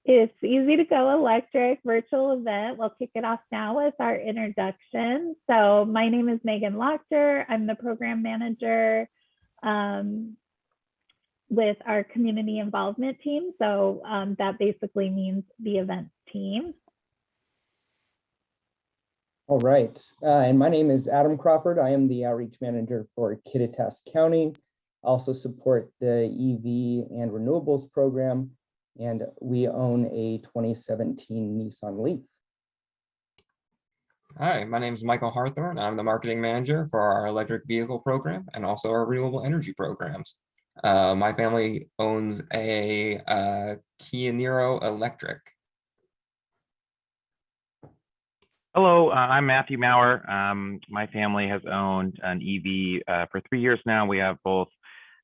It's Easy to Go Electric virtual event. We'll kick it off now with our introduction. So my name is Megan Lochter. I'm the program manager with our community involvement team. So that basically means the events team. All right, and my name is Adam Crawford. I am the outreach manager for Kittitas County. I also support the EV and renewables program, and we own a 2017 Nissan Leaf. Hi, my name is Michael Harthorn. I'm the marketing manager for our electric vehicle program and also our renewable energy programs. My family owns a Kia Niro electric. Hello, I'm Matthew Maurer. My family has owned an EV for 3 years now. We have both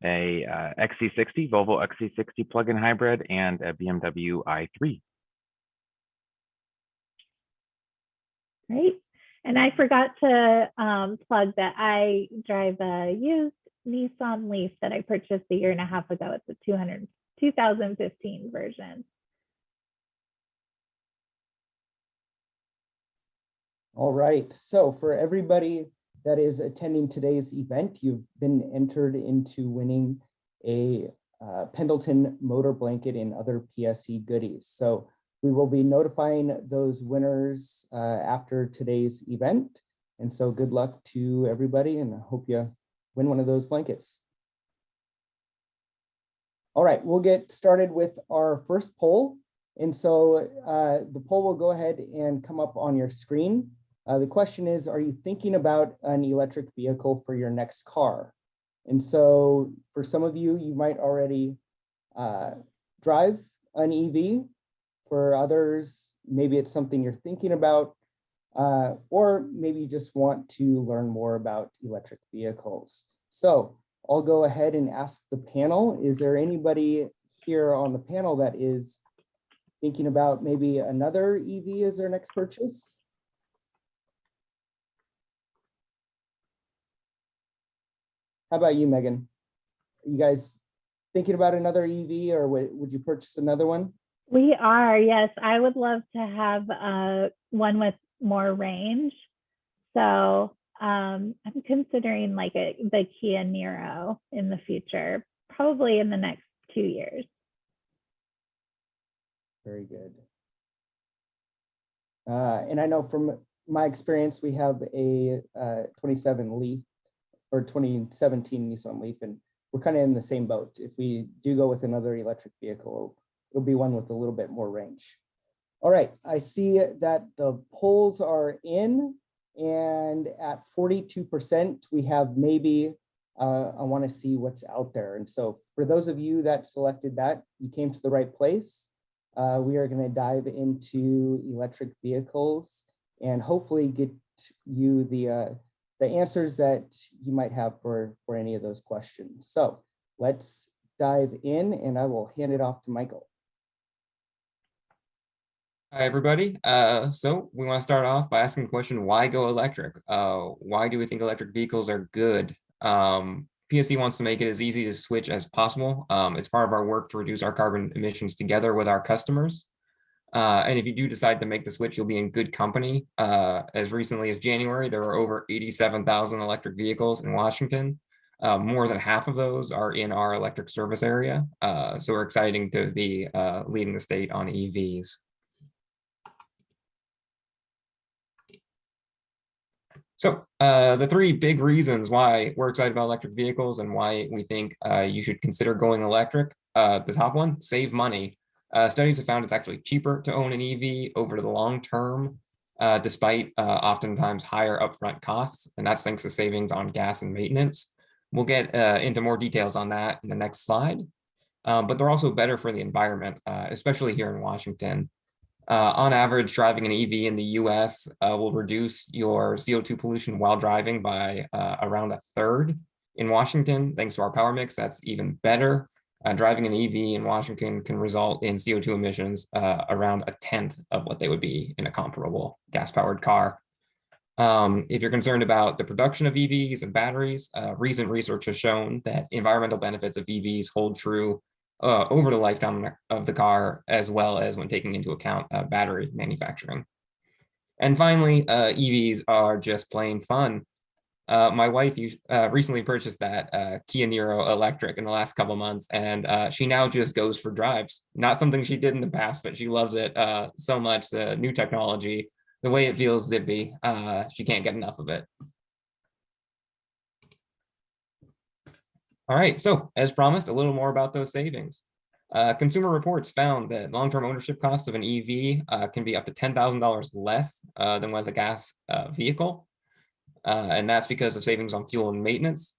a XC60, Volvo XC60 plug-in hybrid, and a Bmw i3. Great. And I forgot to plug that I drive a used Nissan Leaf that I purchased a year and a half ago. It's a 2015 version. All right, so for everybody that is attending today's event, you've been entered into winning a Pendleton motor blanket and other PSE goodies. So we will be notifying those winners after today's event. And so good luck to everybody, and I hope you win one of those blankets. All right, we'll get started with our first poll. And so the poll will go ahead and come up on your screen. The question is, are you thinking about an electric vehicle for your next car? And so for some of you, you might already drive an EV. For others, maybe it's something you're thinking about, or maybe you just want to learn more about electric vehicles. So I'll go ahead and ask the panel, is there anybody here on the panel that is thinking about maybe another EV as their next purchase? How about you, Megan? Are you guys thinking about another EV, or would you purchase another one? We are, yes. I would love to have one with more range. So I'm considering like the Kia Niro in the future, probably in the next 2 years. Very good. And I know from my experience, we have a 27 Leaf or 2017 Nissan Leaf, and we're kind of in the same boat. If we do go with another electric vehicle, it'll be one with a little bit more range. All right, I see that the polls are in, and at 42%, we have maybe, I want to see what's out there. And so for those of you that selected that, you came to the right place. We are going to dive into electric vehicles and hopefully get you the answers that you might have for any of those questions. So let's dive in, and I will hand it off to Michael. Hi, everybody. So we want to start off by asking the question, why go electric? Why do we think electric vehicles are good? PSE wants to make it as easy to switch as possible. It's part of our work to reduce our carbon emissions together with our customers. And if you do decide to make the switch, you'll be in good company. As recently as January, there were over 87,000 electric vehicles in Washington. More than half of those are in our electric service area. So we're excited to be leading the state on EVs. So the three big reasons why we're excited about electric vehicles and why we think you should consider going electric. The top one, save money. Studies have found it's actually cheaper to own an EV over the long term, despite oftentimes higher upfront costs, and that's thanks to savings on gas and maintenance. We'll get into more details on that in the next slide, but they're also better for the environment, especially here in Washington. On average, driving an EV in the US will reduce your CO2 pollution while driving by around 1/3. In Washington, thanks to our power mix, that's even better. Driving an EV in Washington can result in CO2 emissions around 1/10 of what they would be in a comparable gas-powered car. If you're concerned about the production of EVs and batteries, recent research has shown that environmental benefits of EVs hold true over the lifetime of the car, as well as when taking into account battery manufacturing. And finally, EVs are just plain fun. My wife recently purchased that Kia Niro electric in the last couple months, and she now just goes for drives. Not something she did in the past, but she loves it so much, the new technology, the way it feels zippy. She can't get enough of it. All right, so as promised, a little more about those savings. Consumer Reports found that long-term ownership costs of an EV can be up to $10,000 less than with a gas vehicle. And that's because of savings on fuel and maintenance.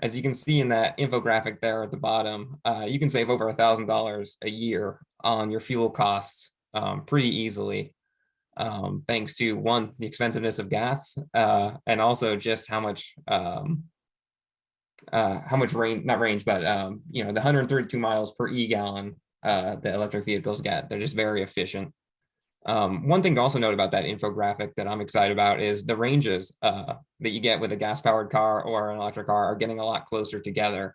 As you can see in that infographic there at the bottom, you can save over $1,000 a year on your fuel costs pretty easily, thanks to one, the expensiveness of gas, and also just how much range, not range, but the 132 miles per e-gallon that electric vehicles get. They're just very efficient. One thing to also note about that infographic that I'm excited about is the ranges that you get with a gas-powered car or an electric car are getting a lot closer together.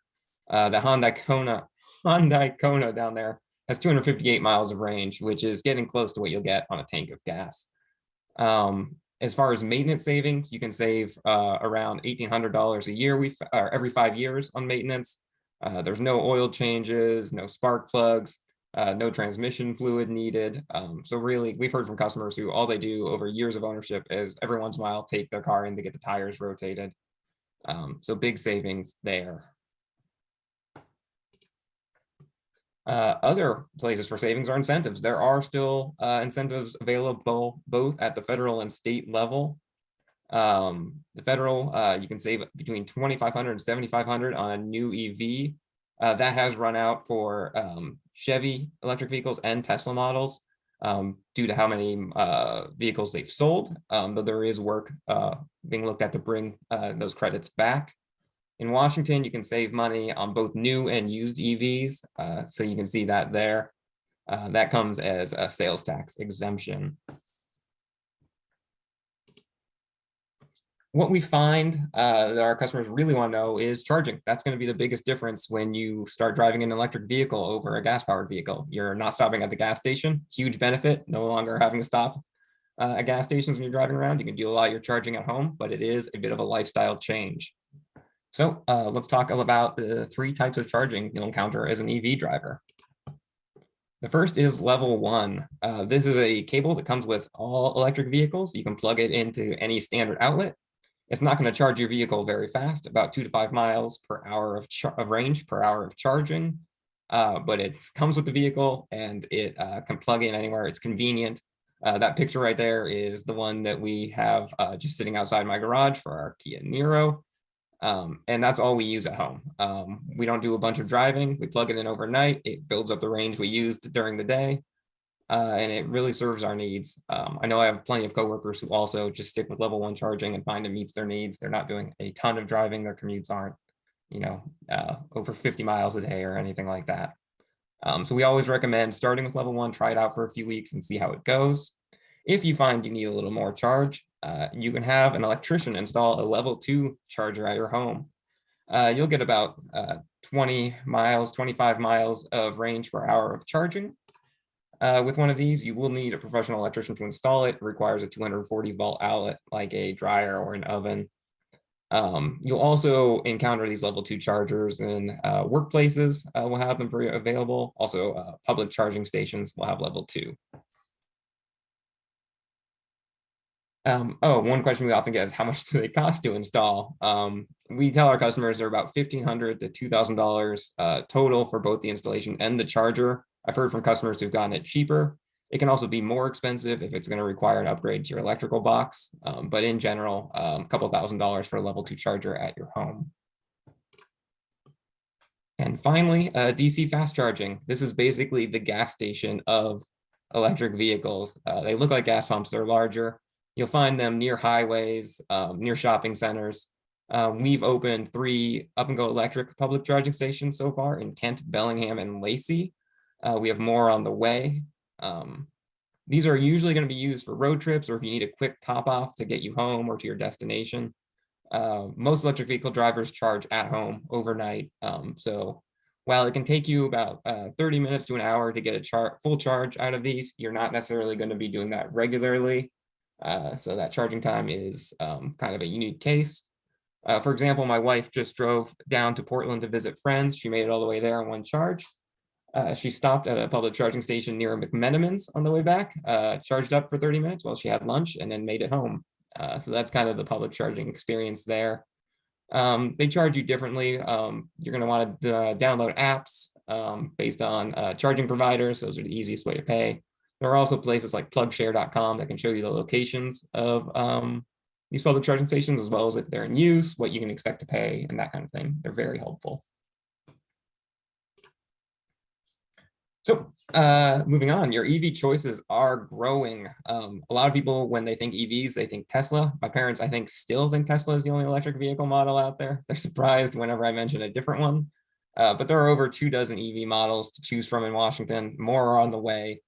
The Hyundai Kona down there has 258 miles of range, which is getting close to what you'll get on a tank of gas. As far as maintenance savings, you can save around $1,800 a year or every 5 years on maintenance. There's no oil changes, no spark plugs, no transmission fluid needed. So really, we've heard from customers who all they do over years of ownership is every once in a while take their car in to get the tires rotated. So big savings there. Other places for savings are incentives. There are still incentives available both at the federal and state level. The federal, you can save between $2,500 and $7,500 on a new EV. That has run out for Chevy electric vehicles and Tesla models due to how many vehicles they've sold, though there is work being looked at to bring those credits back. In Washington, you can save money on both new and used EVs, so you can see that there. That comes as a sales tax exemption. What we find that our customers really want to know is charging. That's going to be the biggest difference when you start driving an electric vehicle over a gas-powered vehicle. You're not stopping at the gas station. Huge benefit, no longer having to stop at gas stations when you're driving around. You can do a lot of your charging at home, but it is a bit of a lifestyle change. So let's talk about the 3 types of charging you'll encounter as an EV driver. The first is level 1. This is a cable that comes with all electric vehicles. You can plug it into any standard outlet. It's not going to charge your vehicle very fast, about 2 to 5 miles per hour of range per hour of charging, but it comes with the vehicle and it can plug in anywhere. It's convenient. That picture right there is the one that we have just sitting outside my garage for our Kia Niro. And that's all we use at home. We don't do a bunch of driving. We plug it in overnight. It builds up the range we used during the day. And it really serves our needs. I know I have plenty of coworkers who also just stick with level 1 charging and find it meets their needs. They're not doing a ton of driving. Their commutes aren't, over 50 miles a day or anything like that. So we always recommend starting with level 1, try it out for a few weeks and see how it goes. If you find you need a little more charge, you can have an electrician install a level 2 charger at your home. You'll get about 25 miles of range per hour of charging. With one of these, you will need a professional electrician to install it. It requires a 240 volt outlet like a dryer or an oven. You'll also encounter these level 2 chargers in workplaces will have them available. Also, public charging stations will have level 2. One question we often get is how much do they cost to install? We tell our customers they're about $1,500 to $2,000 total for both the installation and the charger. I've heard from customers who've gotten it cheaper. It can also be more expensive if it's going to require an upgrade to your electrical box. But in general, a couple $1,000s for a level 2 charger at your home. And finally, DC fast charging. This is basically the gas station of electric vehicles. They look like gas pumps. They're larger. You'll find them near highways, near shopping centers. We've opened 3 Up and Go Electric public charging stations so far in Kent, Bellingham, and Lacey. We have more on the way. These are usually going to be used for road trips or if you need a quick top off to get you home or to your destination. Most electric vehicle drivers charge at home overnight. So while it can take you about 30 minutes to an hour to get a full charge out of these, you're not necessarily going to be doing that regularly. So that charging time is kind of a unique case. For example, my wife just drove down to Portland to visit friends. She made it all the way there on one charge. She stopped at a public charging station near McMenamins on the way back, charged up for 30 minutes while she had lunch, and then made it home. So that's kind of the public charging experience there. They charge you differently. You're going to want to download apps based on charging providers. Those are the easiest way to pay. There are also places like plugshare.com that can show you the locations of these public charging stations, as well as if they're in use, what you can expect to pay, and that kind of thing. They're very helpful. So moving on, your EV choices are growing. A lot of people, when they think EVs, they think Tesla. My parents, I think, still think Tesla is the only electric vehicle model out there. They're surprised whenever I mention a different one. But there are over 24 EV models to choose from in Washington. More are on the way.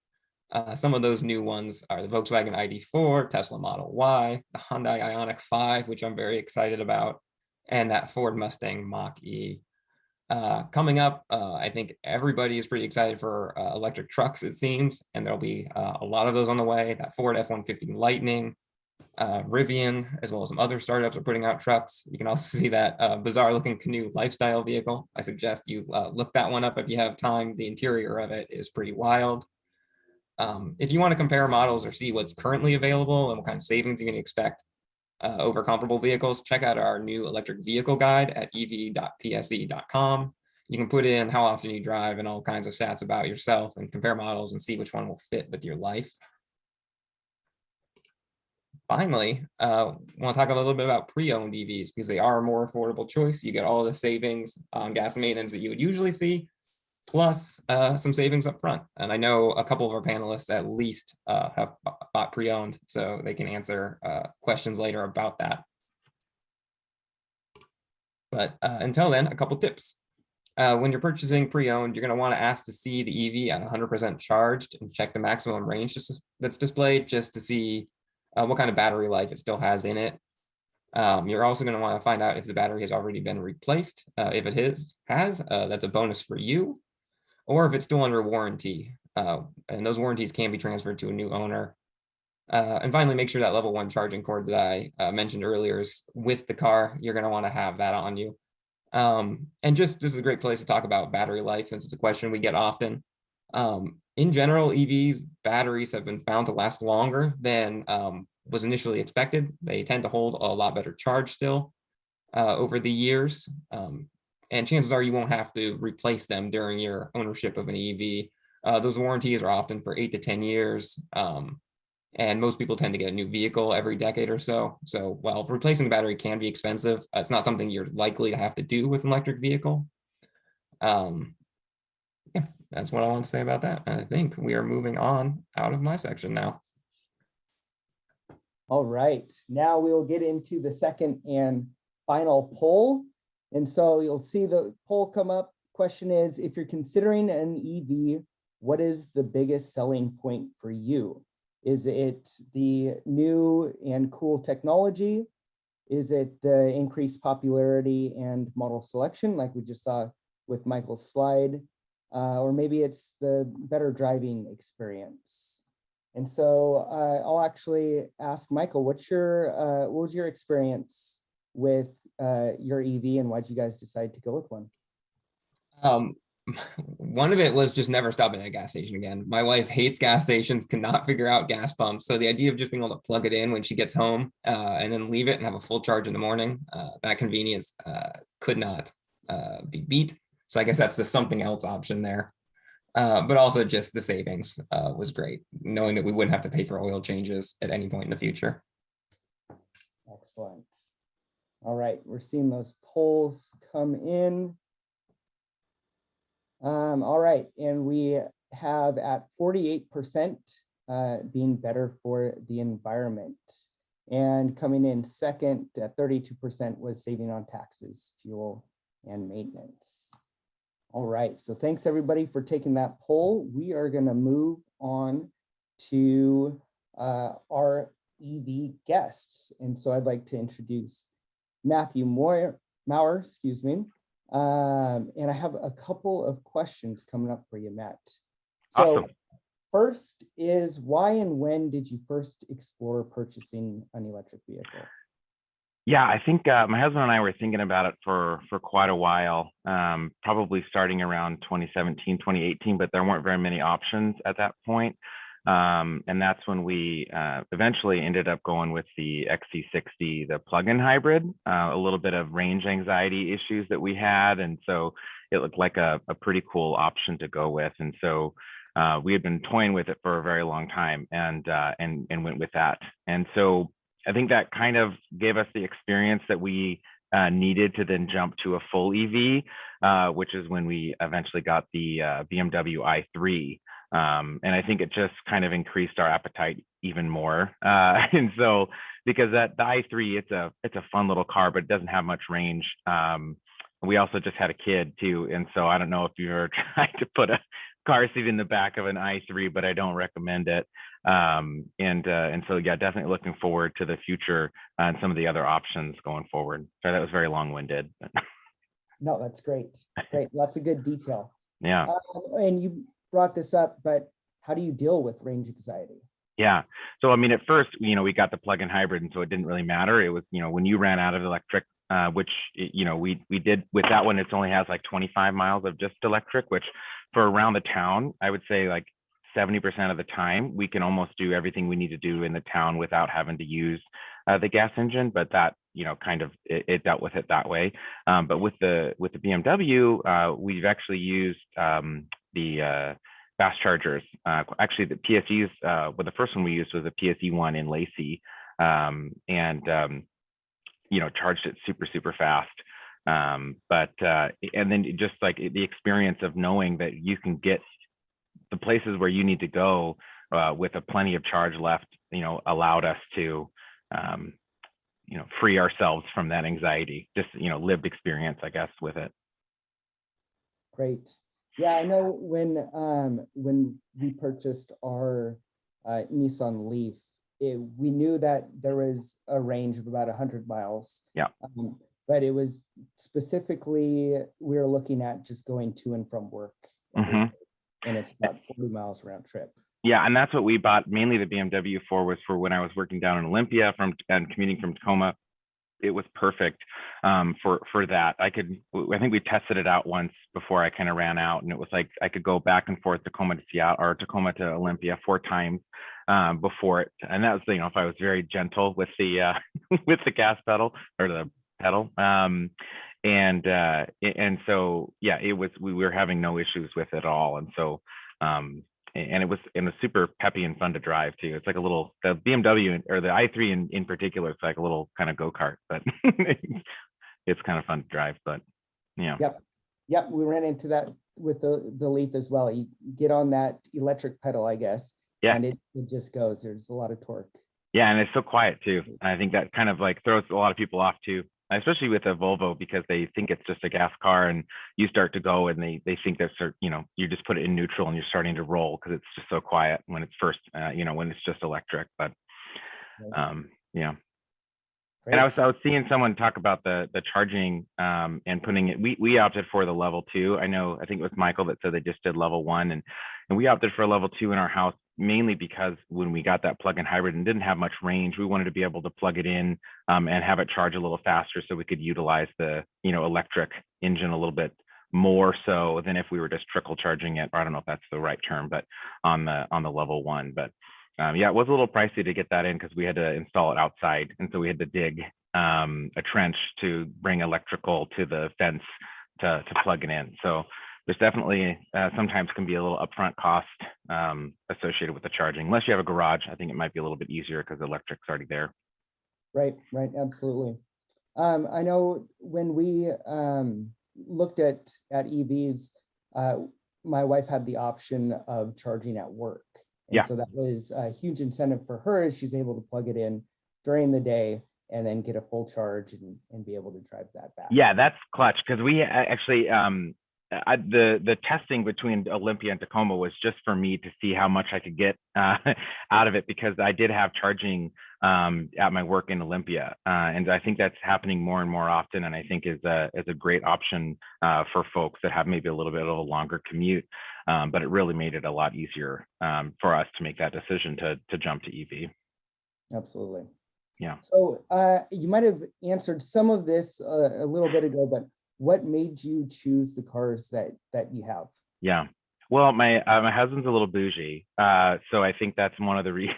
Some of those new ones are the Volkswagen ID4, Tesla Model Y, the Hyundai Ioniq 5, which I'm very excited about, and that Ford Mustang Mach-E. Coming up, I think everybody is pretty excited for electric trucks, it seems, and there'll be a lot of those on the way. That Ford F-150 Lightning, Rivian, as well as some other startups are putting out trucks. You can also see that bizarre looking canoe lifestyle vehicle. I suggest you look that one up if you have time. The interior of it is pretty wild. If you want to compare models or see what's currently available and what kind of savings you can expect over comparable vehicles, check out our new electric vehicle guide at ev.pse.com. You can put in how often you drive and all kinds of stats about yourself and compare models and see which one will fit with your life. Finally, I want to talk a little bit about pre-owned EVs because they are a more affordable choice. You get all the savings on gas and maintenance that you would usually see, plus some savings up front. And I know a couple of our panelists at least have bought pre-owned, so they can answer questions later about that. But until then, a couple tips. When you're purchasing pre-owned, you're going to want to ask to see the EV at 100% charged and check the maximum range that's displayed just to see what kind of battery life it still has in it. You're also going to want to find out if the battery has already been replaced. If it has, that's a bonus for you. Or if it's still under warranty, and those warranties can be transferred to a new owner. And finally, make sure that level 1 charging cord that I mentioned earlier is with the car. You're going to want to have that on you. And just this is a great place to talk about battery life, since it's a question we get often. In general, EVs batteries have been found to last longer than was initially expected. They tend to hold a lot better charge still over the years. And chances are you won't have to replace them during your ownership of an EV. Those warranties are often for 8 to 10 years. And most people tend to get a new vehicle every decade or so. So while replacing the battery can be expensive, it's not something you're likely to have to do with an electric vehicle. Yeah, that's what I want to say about that. And I think we are moving on out of my section now. All right, now we will get into the second and final poll. And so you'll see the poll come up. Question is, if you're considering an EV, what is the biggest selling point for you? Is it the new and cool technology? Is it the increased popularity and model selection, like we just saw with Michael's slide? Or maybe it's the better driving experience. And so I'll actually ask Michael, what was your experience with your EV, and why'd you guys decide to go with one? One of it was just never stopping at a gas station again. My wife hates gas stations, cannot figure out gas pumps. So the idea of just being able to plug it in when she gets home and then leave it and have a full charge in the morning, that convenience could not be beat. So I guess that's the something else option there. But also just the savings was great, knowing that we wouldn't have to pay for oil changes at any point in the future. Excellent. All right, we're seeing those polls come in. All right, and we have at 48% being better for the environment. And coming in second at 32% was saving on taxes, fuel, and maintenance. All right, so thanks everybody for taking that poll. We are gonna move on to our EV guests. And so I'd like to introduce Matthew Maurer, And I have a couple of questions coming up for you, Matt. So Awesome. first is, why and when did you first explore purchasing an electric vehicle? Yeah, I think my husband and I were thinking about it for quite a while, probably starting around 2017, 2018, but there weren't very many options at that point. And that's when we eventually ended up going with the XC60, the plug-in hybrid. A little bit of range anxiety issues that we had, and so it looked like a pretty cool option to go with. And so we had been toying with it for a very long time, and went with that. And so I think that kind of gave us the experience that we needed to then jump to a full EV, which is when we eventually got the Bmw i3. And I think it just kind of increased our appetite even more. And so, because the i3, it's a fun little car, but it doesn't have much range. We also just had a kid too, and so I don't know if you ever tried to put a car seat in the back of an i3, but I don't recommend it. And so yeah, definitely looking forward to the future and some of the other options going forward. So that was very long-winded. No, that's great. Great. Lots of good detail. Yeah. And you brought this up, but how do you deal with range anxiety? Yeah. So, I mean, at first, we got the plug-in hybrid, and so it didn't really matter. It was, when you ran out of electric, which, we did with that one, it only has like 25 miles of just electric, which for around the town, I would say like 70% of the time, we can almost do everything we need to do in the town without having to use the gas engine. But that, kind of, it dealt with it that way. But with the BMW, we've actually used the fast chargers. Actually, the PSEs, well, the first one we used was a PSE one in Lacey, and charged it super fast. But and then just like the experience of knowing that you can get the places where you need to go with a plenty of charge left, allowed us to free ourselves from that anxiety. Just lived experience, I guess, with it. Great. Yeah, I know when we purchased our Nissan Leaf, we knew that there was a range of about 100 miles. Yeah. But it was specifically, we were looking at just going to and from work. Mhm. And it's about 40 miles round trip. Yeah, and that's what we bought mainly the BMW for, was for when I was working down in Olympia and commuting from Tacoma. It was perfect for that. I think we tested it out once before I kind of ran out, and it was like I could go back and forth Tacoma to Seattle or Tacoma to Olympia 4 times before it. And that was, if I was very gentle with the with the gas pedal or the pedal. And so yeah, we were having no issues with it at all. And so and it was super peppy and fun to drive too. It's like the BMW or the i3 in particular, it's like a little kind of go-kart, but it's kind of fun to drive. But yeah. Yep. We ran into that with the Leaf as well. You get on that electric pedal, I guess. Yeah. And it just goes. There's a lot of torque. Yeah, and it's so quiet too. And I think that kind of like throws a lot of people off too, especially with a Volvo, because they think it's just a gas car, and you start to go and they think that, you just put it in neutral and you're starting to roll because it's just so quiet when it's first, when it's just electric. But yeah. Great. And I was seeing someone talk about the charging and putting it. We opted for the level 2. I think it was Michael that said they just did level 1, and we opted for a level 2 in our house, mainly because when we got that plug-in hybrid and didn't have much range, we wanted to be able to plug it in and have it charge a little faster, so we could utilize the electric engine a little bit more so than if we were just trickle charging it. Or I don't know if that's the right term, but on the level 1. But yeah, it was a little pricey to get that in because we had to install it outside, and so we had to dig a trench to bring electrical to the fence to plug it in. So there's definitely sometimes can be a little upfront cost associated with the charging. Unless you have a garage, I think it might be a little bit easier because the electric's already there. Right, absolutely. I know when we looked at EVs, my wife had the option of charging at work. And Yeah. so that was a huge incentive for her. She's able to plug it in during the day and then get a full charge and be able to drive that back. Yeah, that's clutch, because we actually the testing between Olympia and Tacoma was just for me to see how much I could get out of it, because I did have charging at my work in Olympia. And I think that's happening more and more often, and I think is a great option for folks that have maybe a little bit of a longer commute. But it really made it a lot easier for us to make that decision to jump to EV. Absolutely. Yeah. So you might have answered some of this a little bit ago, but what made you choose the cars that you have? Yeah. Well, my husband's a little bougie, so I think that's one of the reasons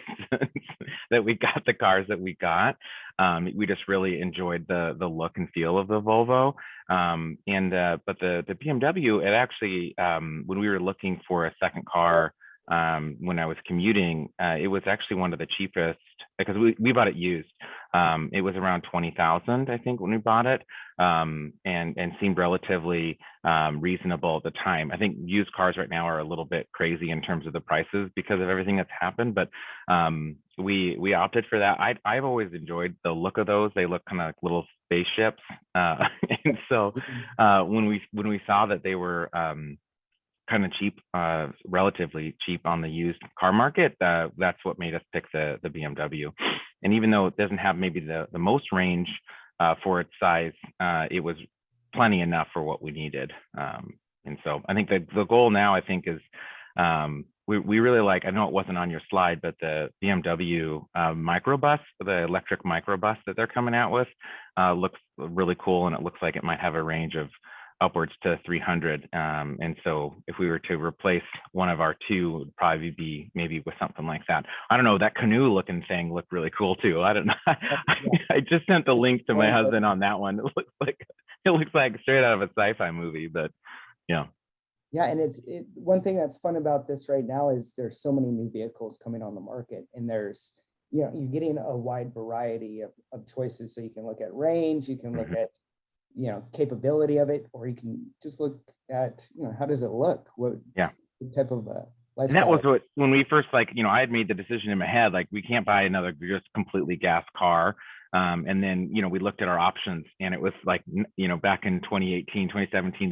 that we got the cars that we got. We just really enjoyed the look and feel of the Volvo, but the BMW, it actually, when we were looking for a second car, when I was commuting, it was actually one of the cheapest because we bought it used. It was around 20,000, I think, when we bought it, and seemed relatively reasonable at the time. I think used cars right now are a little bit crazy in terms of the prices because of everything that's happened, but we opted for that. I've always enjoyed the look of those. They look kind of like little spaceships, and so when we saw that they were kind of cheap, relatively cheap on the used car market, that's what made us pick the BMW. And even though it doesn't have maybe the most range for its size, it was plenty enough for what we needed. And so I think that the goal now, I think, is we really like, I know it wasn't on your slide, but the Bmw Microbus, the electric microbus that they're coming out with, looks really cool, and it looks like it might have a range of upwards to 300. And so if we were to replace one of our two, it would probably be maybe with something like that. I don't know, that canoe looking thing looked really cool too. I don't know. I just sent the link to my husband on that one. It looks like straight out of a sci-fi movie, but yeah. Yeah, and one thing that's fun about this right now is there's so many new vehicles coming on the market, and there's, you're getting a wide variety of choices. So you can look at range, you can look at capability of it, or you can just look at how does it look, what type of lifestyle. And that was what, when we first, I had made the decision in my head, we can't buy another just completely gas car. And then we looked at our options, and it was back in 2018, 2017,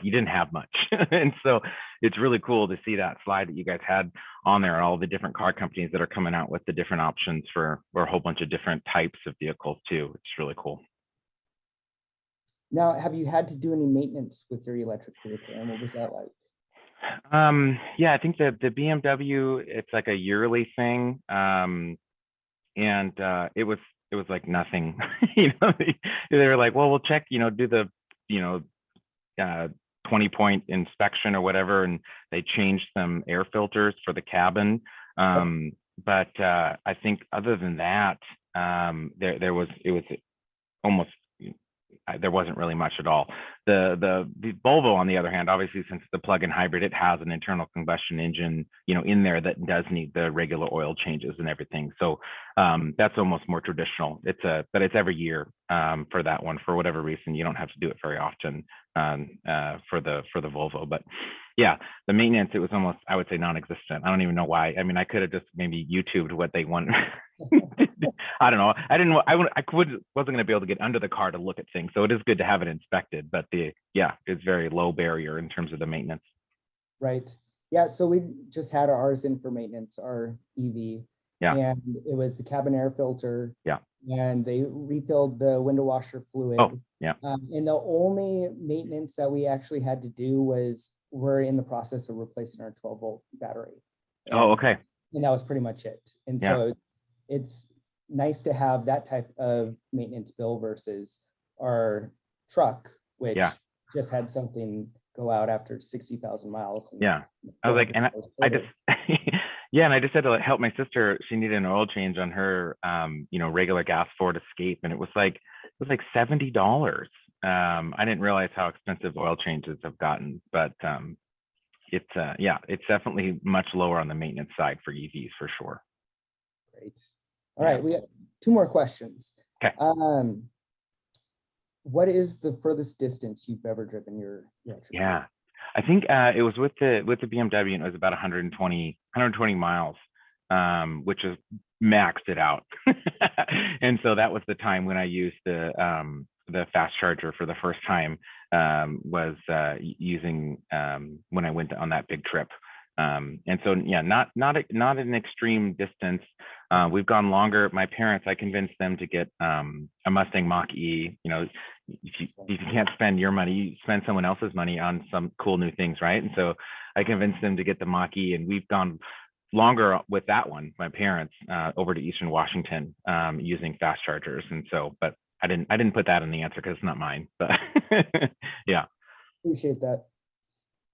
you didn't have much. And so it's really cool to see that slide that you guys had on there, all the different car companies that are coming out with the different options for a whole bunch of different types of vehicles too. It's really cool. Now, have you had to do any maintenance with your electric vehicle, and what was that like? Yeah, I think the BMW, it's like a yearly thing, and it was like nothing. They were like, well, we'll check, do the 20-point inspection or whatever, and they changed some air filters for the cabin. But I think other than that, there wasn't really much at all. The Volvo, on the other hand, obviously, since it's the plug-in hybrid, it has an internal combustion engine, in there that does need the regular oil changes and everything. So that's almost more traditional. But it's every year for that one. For whatever reason, you don't have to do it very often for the Volvo. But yeah, the maintenance, it was almost, I would say, non-existent. I don't even know why. I mean, I could have just maybe YouTubed what they want. I don't know. Wasn't going to be able to get under the car to look at things. So it is good to have it inspected, but it's very low barrier in terms of the maintenance. Right. Yeah. So we just had ours in for maintenance, our EV. Yeah. And it was the cabin air filter. Yeah. And they refilled the window washer fluid. Oh, yeah. And the only maintenance that we actually had to do was we're in the process of replacing our 12-volt battery. Oh, okay. And that was pretty much it. And so it's nice to have that type of maintenance bill versus our truck, which just had something go out after 60,000 miles. I was like, and I just, and I just had to help my sister. She needed an oil change on her, regular gas Ford Escape, and it was like $70. I didn't realize how expensive oil changes have gotten, but it's definitely much lower on the maintenance side for EVs for sure. Great. All right, we got two more questions. Okay. What is the furthest distance you've ever driven your electric vehicle? I think it was with the BMW, and it was about 120 miles, which is maxed it out. And so that was the time when I used the fast charger for the first time, was using when I went on that big trip. And so, yeah, not an extreme distance. We've gone longer. My parents, I convinced them to get a Mustang Mach-E. You know, if you can't spend your money, you spend someone else's money on some cool new things, right? And so I convinced them to get the Mach-E, and we've gone longer with that one, my parents, over to Eastern Washington, using fast chargers. And so, but I didn't put that in the answer because it's not mine, but yeah. Appreciate that.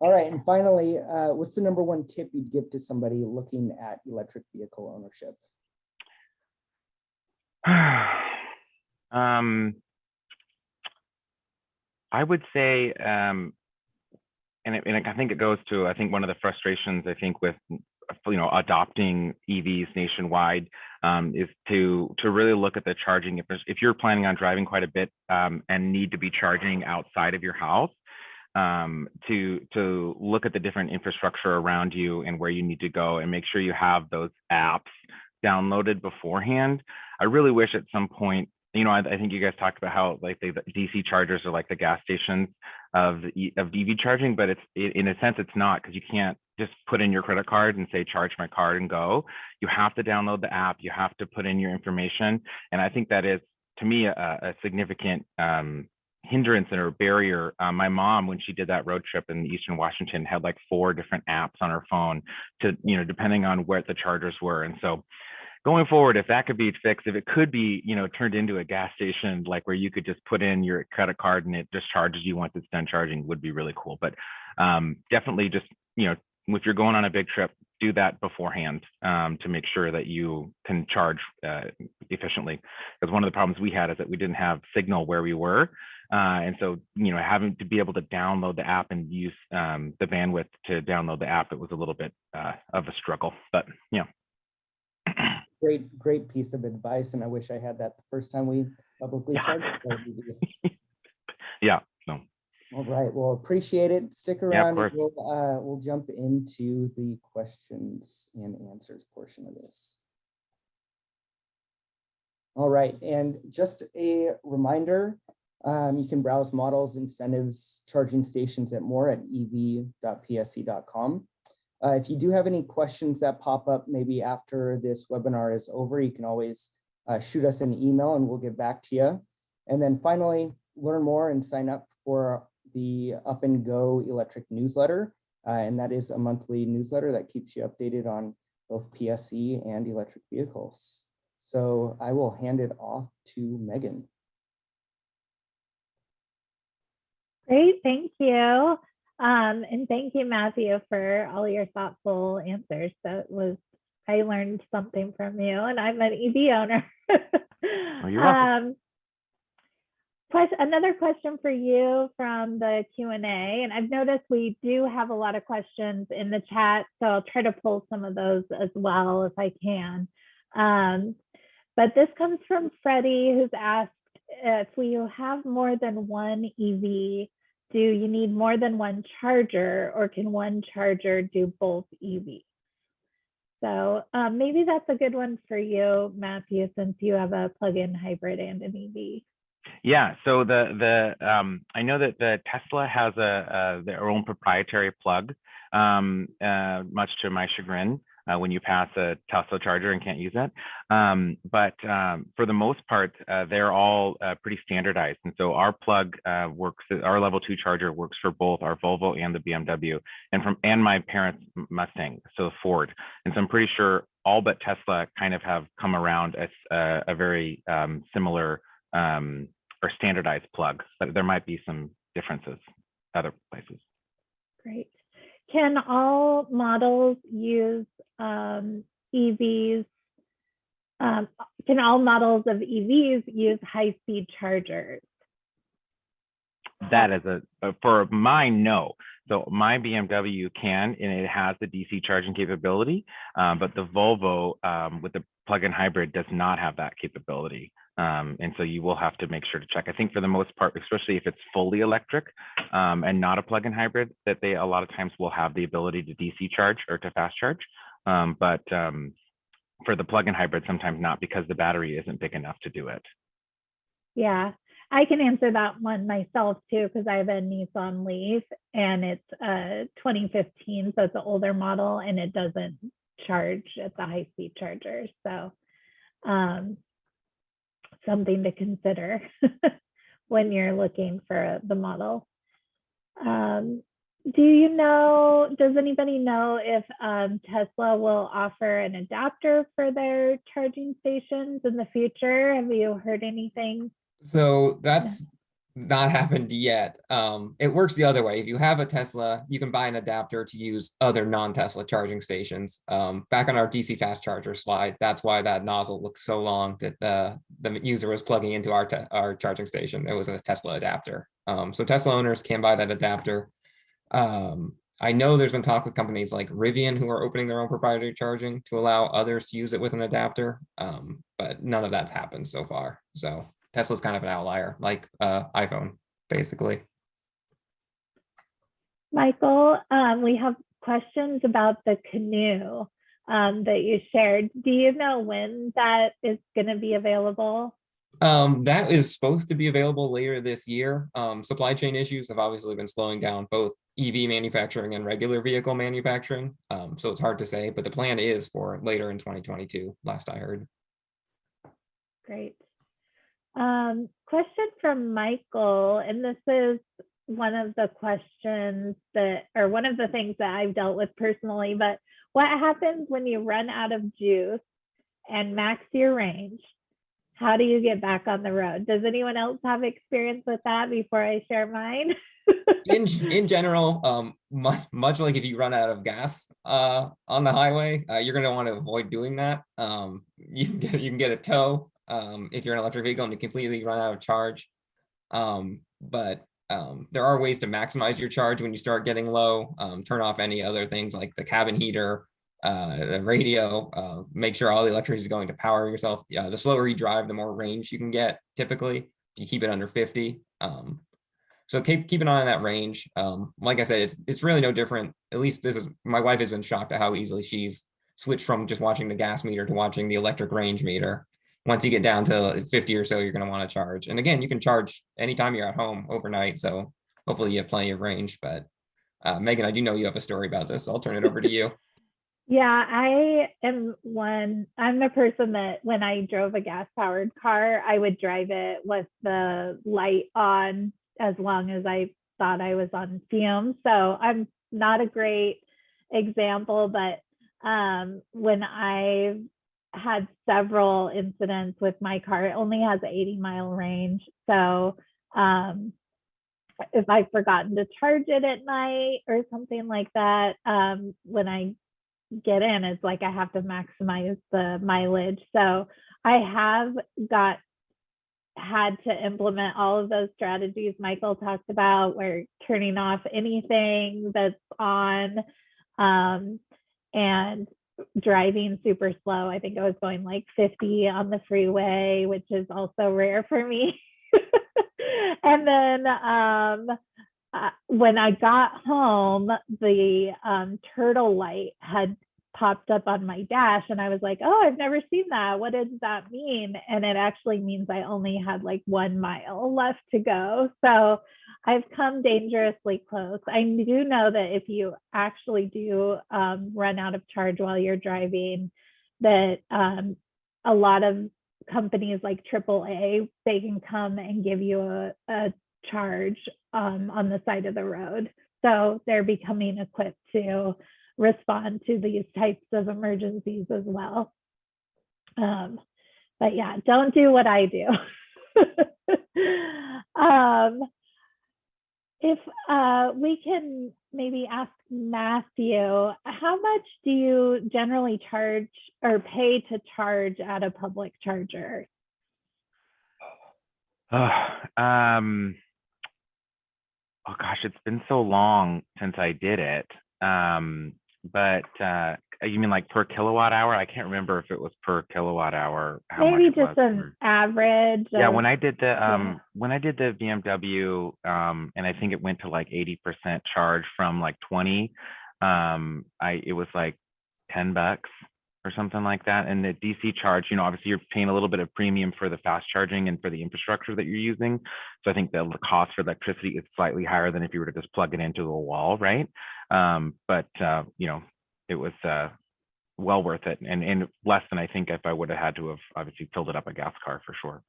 All right, and finally, what's the number one tip you'd give to somebody looking at electric vehicle ownership? I would say, and I think it goes to, I think one of the frustrations, I think, with, you know, adopting EVs nationwide, is to really look at the charging. If you're planning on driving quite a bit, and need to be charging outside of your house, to look at the different infrastructure around you and where you need to go, and make sure you have those apps downloaded beforehand. I really wish at some point, you know, I think you guys talked about how like the DC chargers are like the gas stations of EV charging, but it's in a sense it's not, because you can't just put in your credit card and say charge my card and go. You have to download the app. You have to put in your information, and I think that is, to me, a significant hindrance or barrier. My mom, when she did that road trip in Eastern Washington, had like 4 different apps on her phone to, you know, depending on where the chargers were. And so going forward, if that could be fixed, if it could be, you know, turned into a gas station, like where you could just put in your credit card and it just charges you once it's done charging, would be really cool. But definitely just, you know, if you're going on a big trip, do that beforehand, to make sure that you can charge efficiently. Because one of the problems we had is that we didn't have signal where we were. And so, you know, having to be able to download the app and use the bandwidth to download the app, it was a little bit of a struggle, but you know. Great piece of advice. And I wish I had that the first time we publicly charged. Yeah. So. All right. Well, appreciate it. Stick around. And we'll jump into the questions and answers portion of this. All right. And just a reminder, you can browse models, incentives, charging stations at more at ev.pse.com. If you do have any questions that pop up maybe after this webinar is over, you can always shoot us an email and we'll get back to you. And then finally, learn more and sign up for the Up and Go Electric newsletter. And that is a monthly newsletter that keeps you updated on both PSE and electric vehicles. So I will hand it off to Megan. Great, thank you. And thank you, Matthew, for all your thoughtful answers. I learned something from you, and I'm an EV owner. Oh, you're welcome. Another question for you from the Q&A, and I've noticed we do have a lot of questions in the chat, so I'll try to pull some of those as well if I can. But this comes from Freddie, who's asked, if we have more than one EV, do you need more than one charger, or can one charger do both EVs? So maybe that's a good one for you, Matthew, since you have a plug-in hybrid and an EV. Yeah, so I know that the Tesla has their own proprietary plug, much to my chagrin, when you pass a Tesla charger and can't use it. But for the most part, they're all pretty standardized. And so our plug works, our level 2 charger works for both our Volvo and the BMW, and my parents' Mustang, so Ford. And so I'm pretty sure all but Tesla kind of have come around as a very similar or standardized plug, but there might be some differences other places. Great. Can all models use EVs? Can all models of EVs use high-speed chargers? That is for mine, no. So my BMW can, and it has the DC charging capability, but the Volvo with the plug-in hybrid does not have that capability. And so you will have to make sure to check. I think for the most part, especially if it's fully electric and not a plug-in hybrid, that they a lot of times will have the ability to DC charge or to fast charge. But for the plug-in hybrid, sometimes not, because the battery isn't big enough to do it. Yeah, I can answer that one myself too, because I have a Nissan Leaf and it's a 2015, so it's an older model and it doesn't charge at the high-speed charger. So something to consider when you're looking for the model. Does anybody know if Tesla will offer an adapter for their charging stations in the future? Have you heard anything? So that's not happened yet. It works the other way. If you have a Tesla, you can buy an adapter to use other non-Tesla charging stations. Back on our DC fast charger slide, that's why that nozzle looks so long, that the user was plugging into our charging station. It was a Tesla adapter. So Tesla owners can buy that adapter. I know there's been talk with companies like Rivian who are opening their own proprietary charging to allow others to use it with an adapter, but none of that's happened so far. So Tesla's kind of an outlier, like iPhone, basically. Michael, we have questions about the canoe that you shared. Do you know when that is going to be available? That is supposed to be available later this year. Supply chain issues have obviously been slowing down both EV manufacturing and regular vehicle manufacturing. So it's hard to say, but the plan is for later in 2022, last I heard. Great. Question from Michael, and this is one of the questions one of the things that I've dealt with personally, but what happens when you run out of juice and max your range? How do you get back on the road? Does anyone else have experience with that before I share mine? in general, much like if you run out of gas on the highway, you're going to want to avoid doing that. You can get a tow if you're an electric vehicle and you completely run out of charge. But there are ways to maximize your charge when you start getting low. Turn off any other things like the cabin heater, the radio, make sure all the electricity is going to power yourself. The slower you drive, the more range you can get typically, if you keep it under 50. So keep an eye on that range. Like I said, it's really no different. At least my wife has been shocked at how easily she's switched from just watching the gas meter to watching the electric range meter. Once you get down to 50 or so, you're going to want to charge. And again, you can charge anytime you're at home overnight. So hopefully you have plenty of range. But Megan, I do know you have a story about this. So I'll turn it over to you. Yeah, I'm the person that when I drove a gas powered car, I would drive it with the light on as long as I thought I was on fumes. So I'm not a great example, but when I've had several incidents with my car, it only has 80-mile range. So if I've forgotten to charge it at night or something like that, when I get in, it's like I have to maximize the mileage. So I have had to implement all of those strategies Michael talked about, where turning off anything that's on and driving super slow. I think I was going like 50 on the freeway, which is also rare for me. And then when I got home, the turtle light had popped up on my dash and I was like, oh, I've never seen that. What does that mean? And it actually means I only had like 1 mile left to go. So I've come dangerously close. I do know that if you actually do run out of charge while you're driving, that a lot of companies like AAA, they can come and give you a charge on the side of the road. So they're becoming equipped to respond to these types of emergencies as well. But yeah, don't do what I do. If we can maybe ask Matthew, how much do you generally charge or pay to charge at a public charger? Oh gosh, it's been so long since I did it. But you mean like per kilowatt hour? I can't remember if it was per kilowatt hour. Maybe just an average. Yeah, when I did the BMW, and I think it went to like 80% charge from like 20. It was like $10 or something like that. And the DC charge, you know, obviously you're paying a little bit of premium for the fast charging and for the infrastructure that you're using. So I think the cost for electricity is slightly higher than if you were to just plug it into the wall, right? But you know, it was well worth it, and less than I think if I would have had to have obviously filled it up a gas car for sure.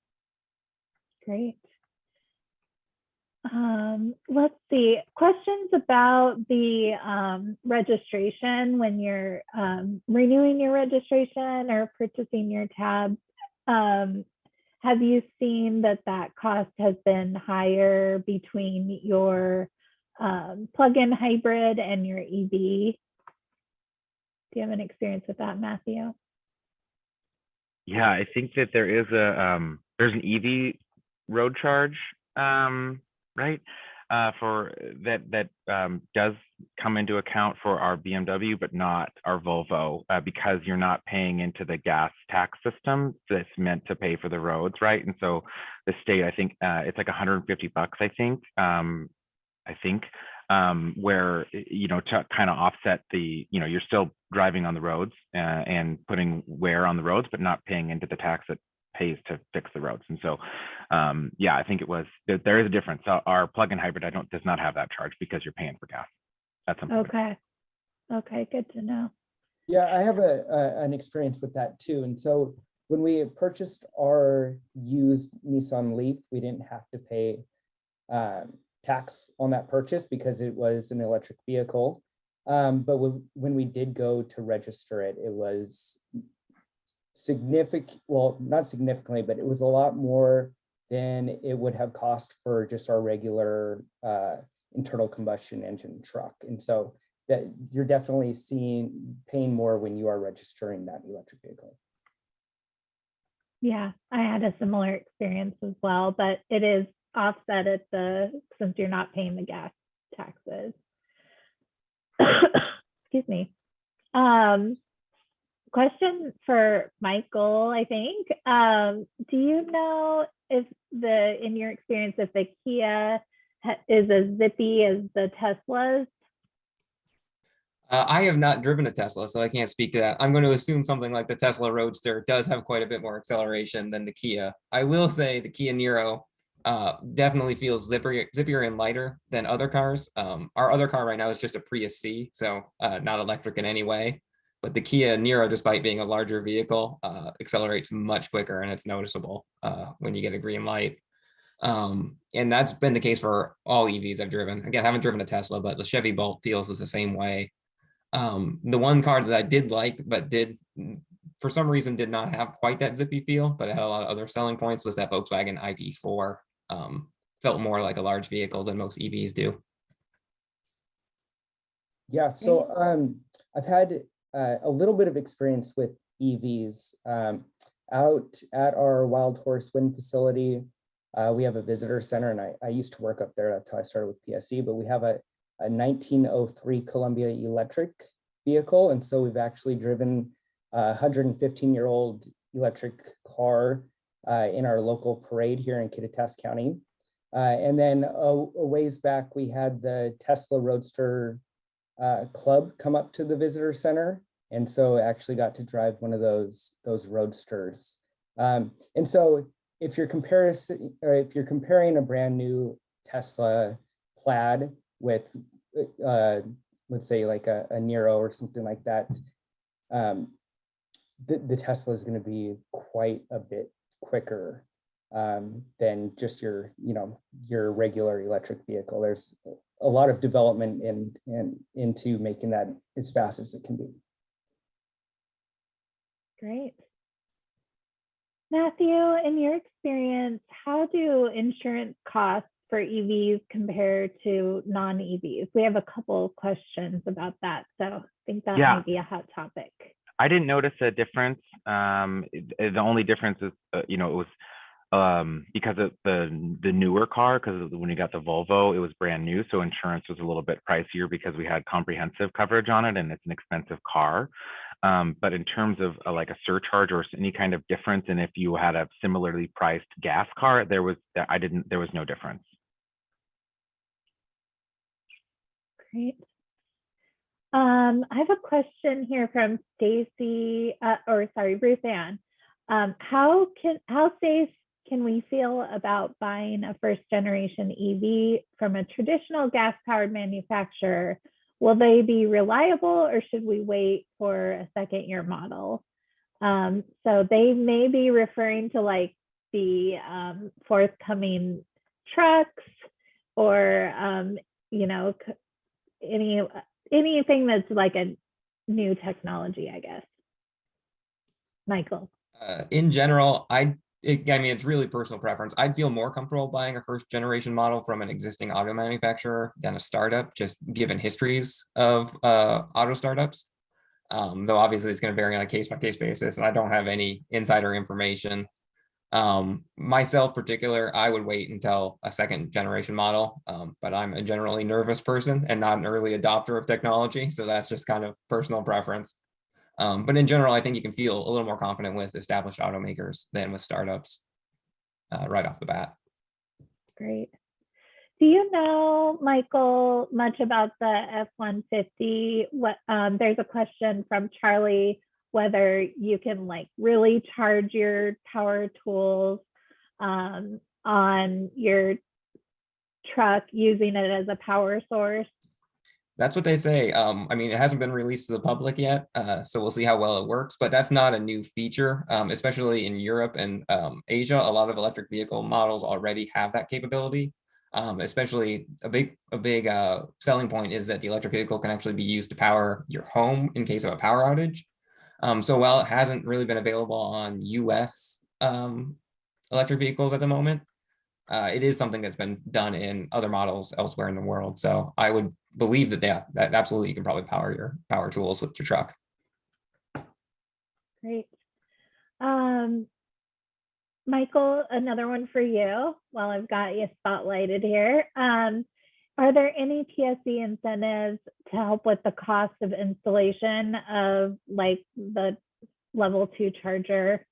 Great. Let's see, questions about the registration when you're renewing your registration or purchasing your tabs. Have you seen that that cost has been higher between your plug-in hybrid and your EV? Do you have an experience with that, Matthew? Yeah, I think that there is there's an EV road charge, right? For that does come into account for our BMW, but not our Volvo, because you're not paying into the gas tax system that's meant to pay for the roads, right? And so the state, I think it's like $150, I think, where, you know, to kind of offset the, you know, you're still driving on the roads and putting wear on the roads, but not paying into the tax that pays to fix the roads. And so, yeah, I think it was, there is a difference. Our plug-in hybrid, does not have that charge because you're paying for gas. That's important. Okay. Okay, good to know. Yeah, I have an experience with that too. And so when we purchased our used Nissan Leaf, we didn't have to pay tax on that purchase because it was an electric vehicle. But when we did go to register it, it was significant, well, not significantly, but it was a lot more than it would have cost for just our regular internal combustion engine truck. And so that you're definitely paying more when you are registering that electric vehicle. Yeah, I had a similar experience as well, but it is offset at since you're not paying the gas taxes. Excuse me. Question for Michael, I think. Do you know if in your experience, if the Kia is as zippy as the Teslas? I have not driven a Tesla, so I can't speak to that. I'm going to assume something like the Tesla Roadster does have quite a bit more acceleration than the Kia. I will say the Kia Niro definitely feels zippier and lighter than other cars. Our other car right now is just a Prius C, so not electric in any way. But the Kia Niro, despite being a larger vehicle, accelerates much quicker, and it's noticeable when you get a green light. And that's been the case for all EVs I've driven. Again, I haven't driven a Tesla, but the Chevy Bolt feels the same way. The one car that I did like, but for some reason did not have quite that zippy feel, but it had a lot of other selling points, was that Volkswagen ID4. Felt more like a large vehicle than most EVs do. Yeah, so I've had a little bit of experience with EVs. Out at our Wild Horse Wind facility, we have a visitor center, and I used to work up there. That's how I started with PSE, but we have a 1903 Columbia electric vehicle. And so we've actually driven a 115-year-old electric car in our local parade here in Kittitas County. And then a ways back, we had the Tesla Roadster club come up to the visitor center. And so I actually got to drive one of those Roadsters. And so if you're comparing a brand new Tesla Plaid with let's say like a Niro or something like that, the Tesla is going to be quite a bit quicker than just your regular electric vehicle. There's a lot of development into making that as fast as it can be. Great. Matthew, in your experience, how do insurance costs for EVs compare to non-EVs? We have a couple of questions about that, so I think that might be a hot topic. I didn't notice a difference. The only difference is, it was because of the newer car, because when you got the Volvo, it was brand new, so insurance was a little bit pricier because we had comprehensive coverage on it, and it's an expensive car. But in terms of like a surcharge or any kind of difference, and if you had a similarly priced gas car, there was no difference. Great. I have a question here from Stacy, Ruth Ann. How safe can we feel about buying a first generation EV from a traditional gas powered manufacturer? Will they be reliable, or should we wait for a second year model? So they may be referring to like the forthcoming trucks, or you know, anything that's like a new technology, I guess. Michael. In general, I mean, it's really personal preference. I'd feel more comfortable buying a first generation model from an existing auto manufacturer than a startup, just given histories of auto startups. Though obviously it's going to vary on a case by case basis, and I don't have any insider information. Myself particular, I would wait until a second generation model, but I'm a generally nervous person and not an early adopter of technology. So that's just kind of personal preference. But in general, I think you can feel a little more confident with established automakers than with startups right off the bat. Great. Do you know, Michael, much about the F-150? There's a question from Charlie, whether you can like really charge your power tools on your truck using it as a power source. That's what they say. I mean, it hasn't been released to the public yet, so we'll see how well it works, but that's not a new feature, especially in Europe and Asia. A lot of electric vehicle models already have that capability. Especially a big selling point is that the electric vehicle can actually be used to power your home in case of a power outage. So while it hasn't really been available on US electric vehicles at the moment, it is something that's been done in other models elsewhere in the world. So I would believe that that absolutely you can probably power your power tools with your truck. Great. Michael, another one for you while I've got you spotlighted here. Are there any PSE incentives to help with the cost of installation of like the level 2 charger?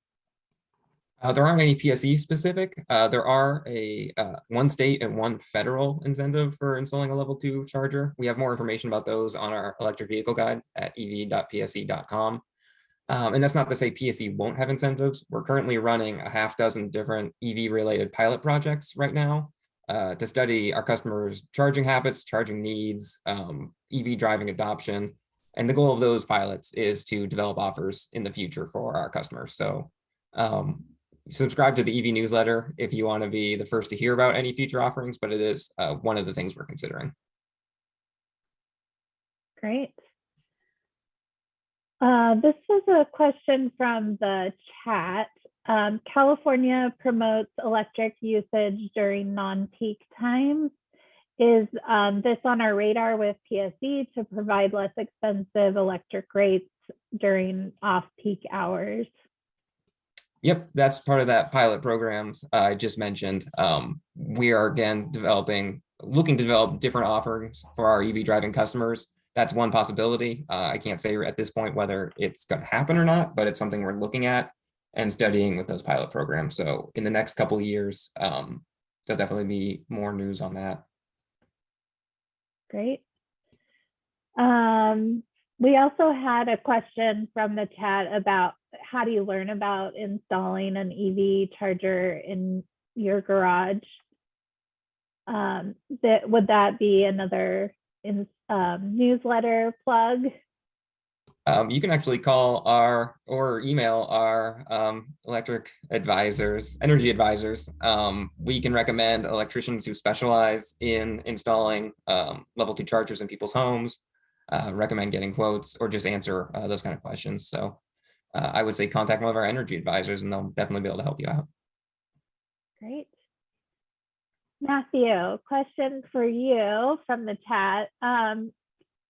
There aren't any PSE specific. There are one state and one federal incentive for installing a level 2 charger. We have more information about those on our electric vehicle guide at ev.pse.com. And that's not to say PSE won't have incentives. We're currently running a half dozen different EV related pilot projects right now to study our customers' charging habits, charging needs, EV driving adoption. And the goal of those pilots is to develop offers in the future for our customers. So subscribe to the EV newsletter if you want to be the first to hear about any future offerings, but it is one of the things we're considering. Great. This is a question from the chat. California promotes electric usage during non-peak times. Is this on our radar with PSE to provide less expensive electric rates during off-peak hours? Yep, that's part of that pilot programs I just mentioned. We are again looking to develop different offerings for our EV driving customers. That's one possibility. I can't say at this point whether it's going to happen or not, but it's something we're looking at and studying with those pilot programs. So in the next couple of years, there'll definitely be more news on that. Great. We also had a question from the chat about how do you learn about installing an EV charger in your garage? Would that be another newsletter plug? You can actually call or email our electric advisors, energy advisors. We can recommend electricians who specialize in installing level 2 chargers in people's homes, recommend getting quotes, or just answer those kind of questions. So I would say contact one of our energy advisors and they'll definitely be able to help you out. Great. Matthew, question for you from the chat.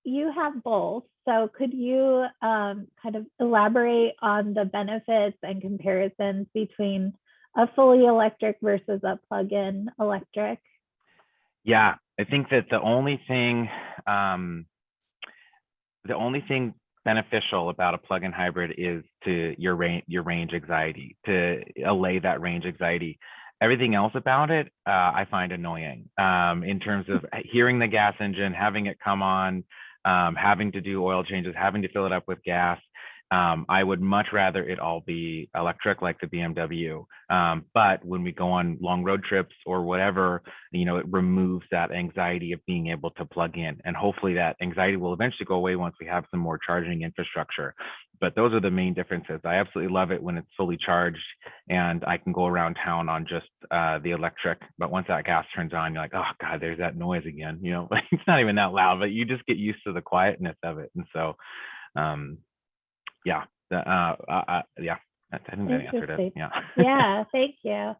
You have both, so could you kind of elaborate on the benefits and comparisons between a fully electric versus a plug-in electric? Yeah, I think that the only thing beneficial about a plug-in hybrid is to your range anxiety, to allay that range anxiety. Everything else about it, I find annoying in terms of hearing the gas engine, having it come on, having to do oil changes, having to fill it up with gas. I would much rather it all be electric like the BMW. But when we go on long road trips or whatever, it removes that anxiety of being able to plug in. And hopefully that anxiety will eventually go away once we have some more charging infrastructure. But those are the main differences. I absolutely love it when it's fully charged and I can go around town on just the electric. But once that gas turns on, you're like, oh God, there's that noise again. It's not even that loud, but you just get used to the quietness of it. And so, yeah, yeah, I think that answered it. Yeah. Yeah, thank you.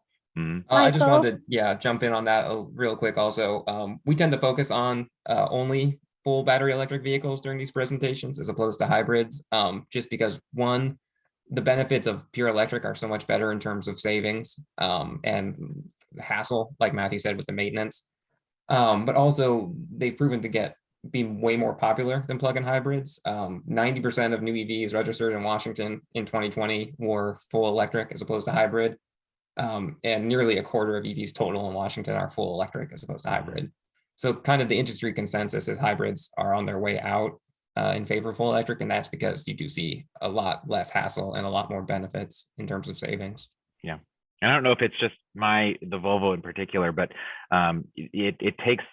I just Michael? wanted to, jump in on that real quick also. We tend to focus on only full battery electric vehicles during these presentations as opposed to hybrids, just because one, the benefits of pure electric are so much better in terms of savings and hassle, like Matthew said, with the maintenance. But also they've proven to be way more popular than plug-in hybrids. 90% of new EVs registered in Washington in 2020 were full electric as opposed to hybrid. And nearly a quarter of EVs total in Washington are full electric as opposed to hybrid. So kind of the industry consensus is hybrids are on their way out in favor of full electric. And that's because you do see a lot less hassle and a lot more benefits in terms of savings. Yeah. And I don't know if it's just the Volvo in particular, but it takes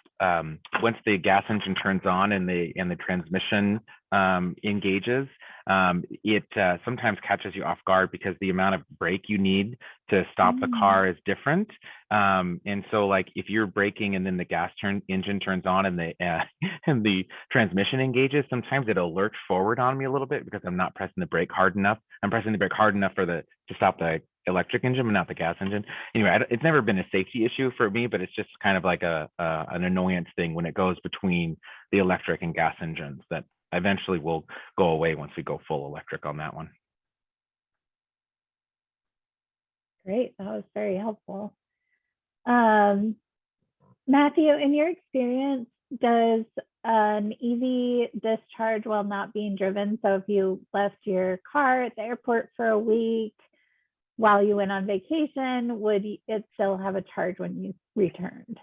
once the gas engine turns on and the transmission engages, it sometimes catches you off guard because the amount of brake you need to stop the car is different. And so like if you're braking and then the gas engine turns on and the transmission engages, sometimes it'll lurch forward on me a little bit because I'm not pressing the brake hard enough. I'm pressing the brake hard enough to stop the electric engine, but not the gas engine. Anyway, it's never been a safety issue for me, but it's just kind of like an annoyance thing when it goes between the electric and gas engines that eventually will go away once we go full electric on that one. Great, that was very helpful. Matthew, in your experience, does an EV discharge while not being driven? So if you left your car at the airport for a week while you went on vacation, would it still have a charge when you returned?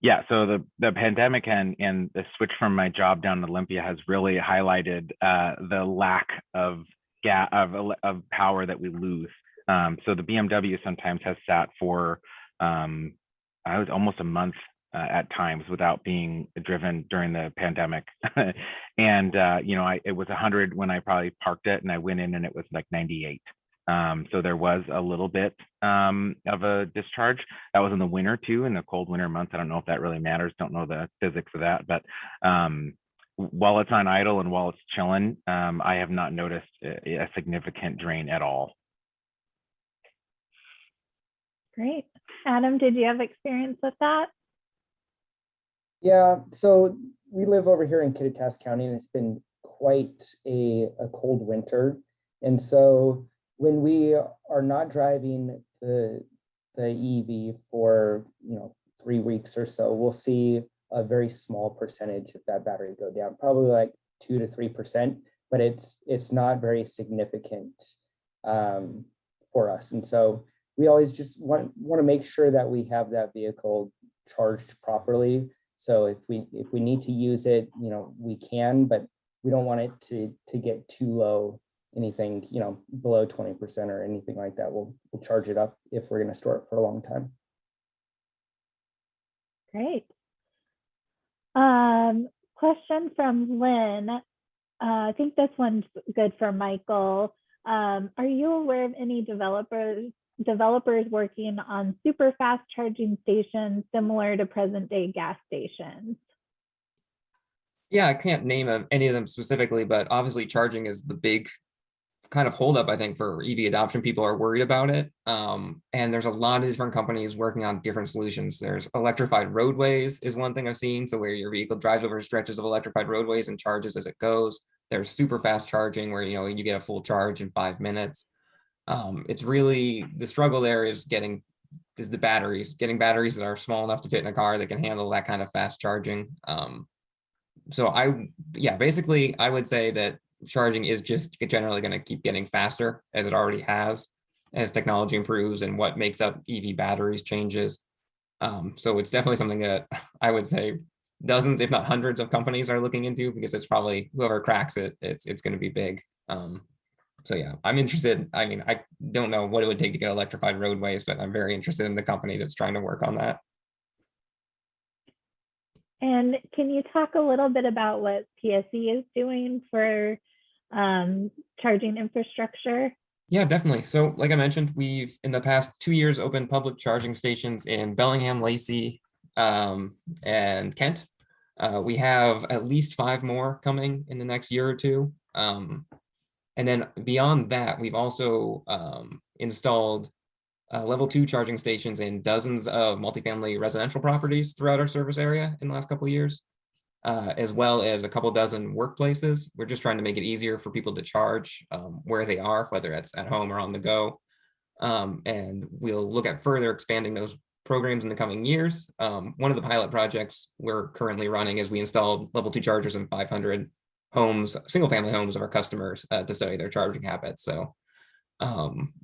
Yeah, so the pandemic and the switch from my job down in Olympia has really highlighted the lack of power that we lose. So the BMW sometimes has sat for I was almost a month at times without being driven during the pandemic. And it was 100 when I probably parked it, and I went in and it was like 98. So there was a little bit of a discharge. That was in the winter too, in the cold winter months. I don't know if that really matters. Don't know the physics of that, but while it's on idle and while it's chilling, I have not noticed a significant drain at all. Great. Adam, did you have experience with that? Yeah, so we live over here in Kittitas County, and it's been quite a cold winter. And so when we are not driving the EV for 3 weeks or so, we'll see a very small percentage of that battery go down, probably like 2 to 3%, but it's not very significant for us. And so we always just want to make sure that we have that vehicle charged properly. So if we need to use it, we can, but we don't want it to get too low. Anything below 20% or anything like that, we'll charge it up if we're going to store it for a long time. Great. Question from Lynn. I think this one's good for Michael. Are you aware of any developers working on super fast charging stations similar to present day gas stations? Yeah, I can't name any of them specifically, but obviously charging is the big kind of holdup, I think, for EV adoption. People are worried about it. And there's a lot of different companies working on different solutions. There's electrified roadways is one thing I've seen. So where your vehicle drives over stretches of electrified roadways and charges as it goes. There's super fast charging where, you get a full charge in 5 minutes. It's really, the struggle there is getting batteries that are small enough to fit in a car that can handle that kind of fast charging. So basically I would say that charging is just generally going to keep getting faster, as it already has, as technology improves and what makes up EV batteries changes. So it's definitely something that I would say dozens, if not hundreds of companies are looking into, because it's probably whoever cracks it, it's going to be big. So yeah, I'm interested. I mean, I don't know what it would take to get electrified roadways, but I'm very interested in the company that's trying to work on that. And can you talk a little bit about what PSE is doing for charging infrastructure? Yeah, definitely. So like I mentioned, we've in the past 2 years opened public charging stations in Bellingham, Lacey, and Kent. We have at least 5 more coming in the next year or two. And then beyond that, we've also installed level 2 charging stations in dozens of multifamily residential properties throughout our service area in the last couple of years, as well as a couple dozen workplaces. We're just trying to make it easier for people to charge where they are, whether it's at home or on the go. And we'll look at further expanding those programs in the coming years. One of the pilot projects we're currently running is we installed level 2 chargers in 500 homes, single family homes of our customers to study their charging habits. So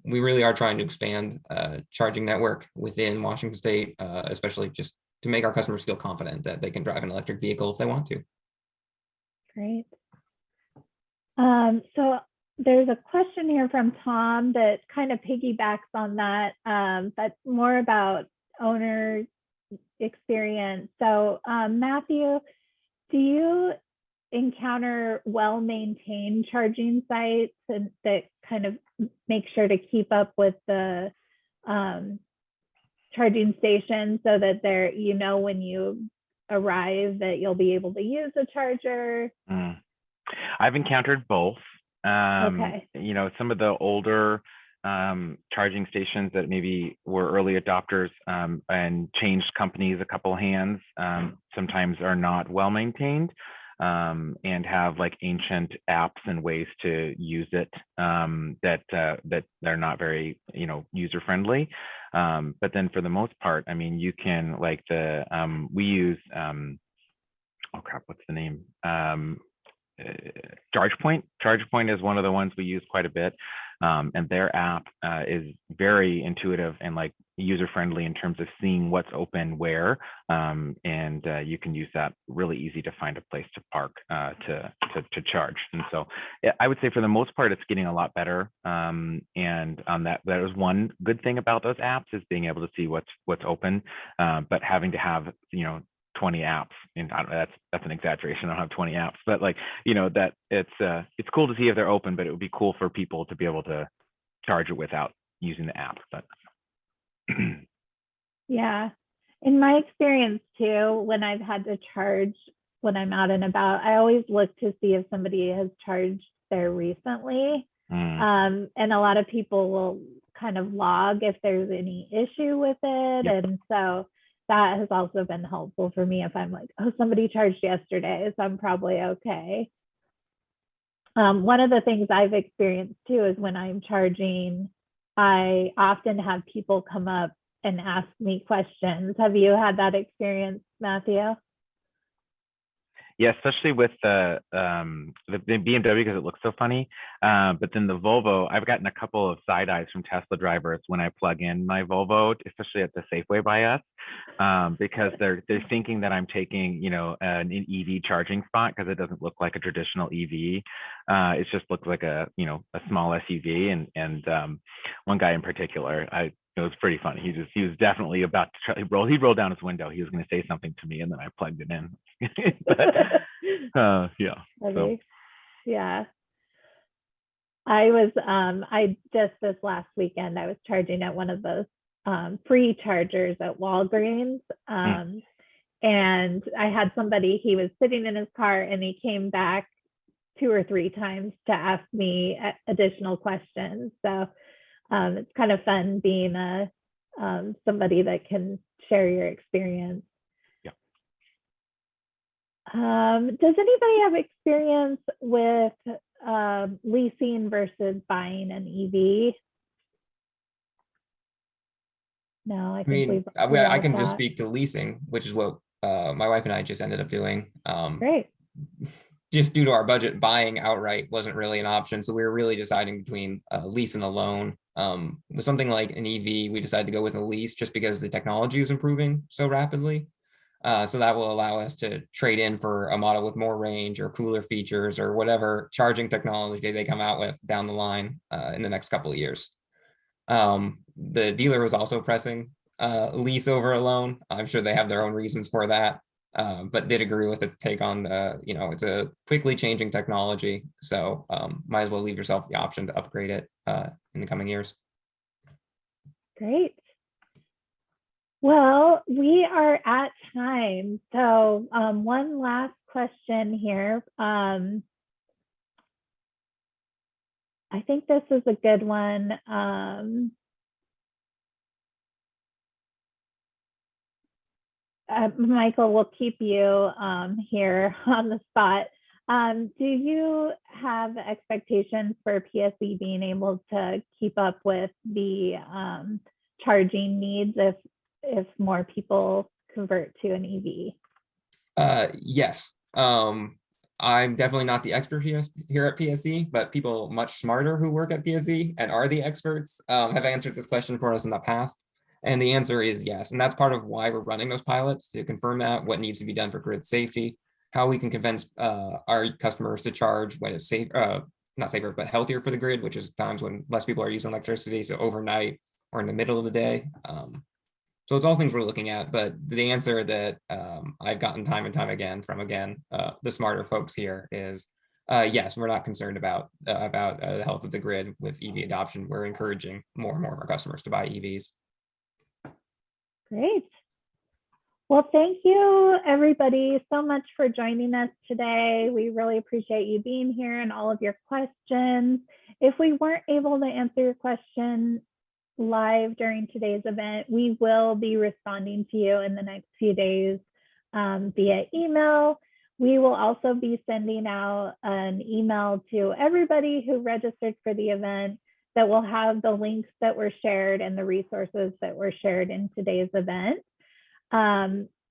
we really are trying to expand charging network within Washington State, especially just to make our customers feel confident that they can drive an electric vehicle if they want to. Great. So there's a question here from Tom that kind of piggybacks on that, but more about owner experience. So Matthew, do you encounter well-maintained charging sites and that kind of make sure to keep up with the charging stations so that they're, you know, when you arrive that you'll be able to use a charger? I've encountered both. Okay. You know, some of the older charging stations that maybe were early adopters and changed companies a couple hands sometimes are not well maintained and have like ancient apps and ways to use it that they're not very, you know, user friendly. But then for the most part, I mean, you can like we use oh crap, what's the name? ChargePoint is one of the ones we use quite a bit, and their app is very intuitive and like user friendly in terms of seeing what's open where, and you can use that really easy to find a place to park to charge. And so yeah, I would say for the most part it's getting a lot better, and that is one good thing about those apps, is being able to see what's open, but having to have, you know, 20 apps, and that's an exaggeration. I don't have 20 apps, but like, you know, that it's cool to see if they're open, but it would be cool for people to be able to charge it without using the app. But Yeah, in my experience too, when I've had to charge when I'm out and about, I always look to see if somebody has charged there recently. And a lot of people will kind of log if there's any issue with it. Yep. And so that has also been helpful for me if I'm like, oh, somebody charged yesterday, so I'm probably okay. One of the things I've experienced too is when I'm charging, I often have people come up and ask me questions. Have you had that experience, Matthew? yeah, especially with the BMW because it looks so funny. But then the Volvo, I've gotten a couple of side eyes from Tesla drivers when I plug in my Volvo, especially at the Safeway by us, because they're thinking that I'm taking, you know, an EV charging spot because it doesn't look like a traditional EV. It just looks like a, you know, a small SUV. And one guy in particular, it was pretty funny. He was definitely about to try, he rolled down his window. He was going to say something to me, and then I plugged it in. But yeah. So. Yeah. I was I just this last weekend I was charging at one of those free chargers at Walgreens. And I had somebody, he was sitting in his car and he came back 2 or 3 times to ask me additional questions. So it's kind of fun being somebody that can share your experience. Yeah. Does anybody have experience with leasing versus buying an EV? No, I think I can just speak to leasing, which is what my wife and I just ended up doing. Great. Just due to our budget, buying outright wasn't really an option. So we were really deciding between a lease and a loan. With something like an EV, we decided to go with a lease just because the technology is improving so rapidly. So that will allow us to trade in for a model with more range or cooler features or whatever charging technology they come out with down the line in the next couple of years. The dealer was also pressing lease over a loan. I'm sure they have their own reasons for that, but did agree with the take on the, it's a quickly changing technology. So might as well leave yourself the option to upgrade it in the coming years. Great. Well, we are at time. So one last question here. I think this is a good one. Michael, we'll keep you here on the spot. Do you have expectations for PSE being able to keep up with the charging needs if more people convert to an EV? Yes. I'm definitely not the expert here at PSE, but people much smarter who work at PSE and are the experts have answered this question for us in the past. And the answer is yes. And that's part of why we're running those pilots, to confirm that, what needs to be done for grid safety, how we can convince our customers to charge when it's safe, not safer, but healthier for the grid, which is times when less people are using electricity, so overnight or in the middle of the day. So it's all things we're looking at, but the answer that I've gotten time and time again from, the smarter folks here is, yes, we're not concerned about the health of the grid with EV adoption. We're encouraging more and more of our customers to buy EVs. Great. Well, thank you everybody so much for joining us today. We really appreciate you being here and all of your questions. If we weren't able to answer your question live during today's event, we will be responding to you in the next few days via email. We will also be sending out an email to everybody who registered for the event that will have the links that were shared and the resources that were shared in today's event.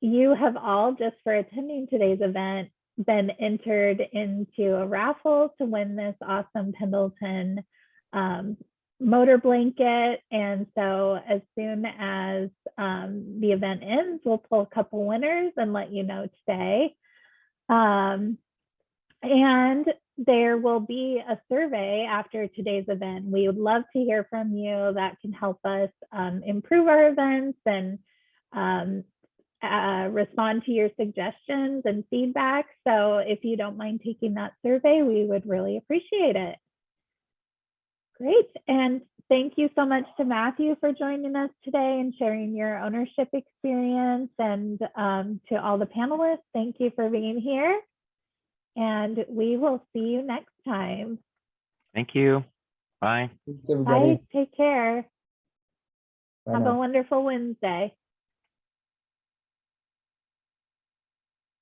You have all, just for attending today's event, been entered into a raffle to win this awesome Pendleton motor blanket. And so as soon as the event ends, we'll pull a couple winners and let you know today. And there will be a survey after today's event. We would love to hear from you. That can help us improve our events and respond to your suggestions and feedback. So if you don't mind taking that survey, we would really appreciate it. Great. And thank you so much to Matthew for joining us today and sharing your ownership experience. And to all the panelists, thank you for being here. And we will see you next time. Thank you. Bye. Thanks, everybody. Bye. Take care. Bye Have now. a wonderful Wednesday.